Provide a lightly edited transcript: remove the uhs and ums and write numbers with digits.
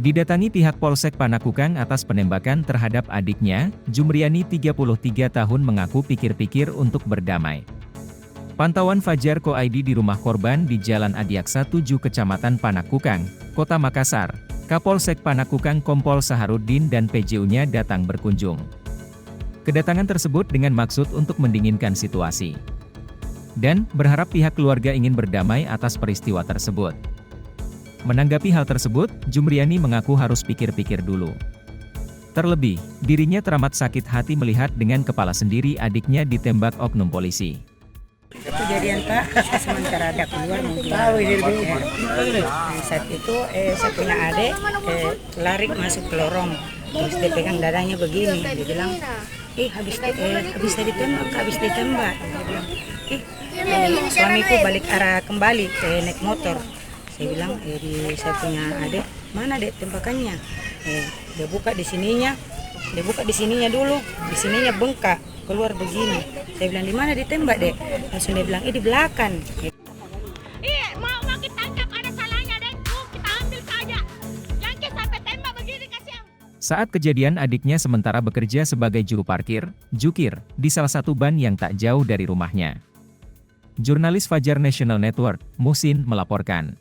Didatangi pihak Polsek Panakukang atas penembakan terhadap adiknya, Jumriani 33 tahun mengaku pikir-pikir untuk berdamai. Pantauan Fajar Koaidi di rumah korban di Jalan Adiaksa 7 Kecamatan Panakukang, Kota Makassar. Kapolsek Panakukang Kompol Saharudin dan PJU-nya datang berkunjung. Kedatangan tersebut dengan maksud untuk mendinginkan situasi. Dan berharap pihak keluarga ingin berdamai atas peristiwa tersebut. Menanggapi hal tersebut, Jumriani mengaku harus pikir-pikir dulu. Terlebih, dirinya teramat sakit hati melihat dengan kepala sendiri adiknya ditembak oknum polisi. Kejadian Pak, sementara ada keluar mungkin. Saat itu saya punya adik lari masuk ke lorong, terus dia pegang dadanya begini, dia bilang, habis ditembak. Dia bilang, suamiku balik arah kembali naik motor. Saya bilang, saya punya adik, mana dek tembakannya? Dia buka di sininya dulu, di sininya bengkak, keluar begini. Saya bilang, di mana ditembak dek? Langsung dia bilang, di belakang. Mau kita tangkap ada salahnya dek, kita ambil saja. Jangan sampai tembak begini kasihan. Saat kejadian adiknya sementara bekerja sebagai juru parkir, jukir, di salah satu ban yang tak jauh dari rumahnya. Jurnalis Fajar National Network, Musin, melaporkan.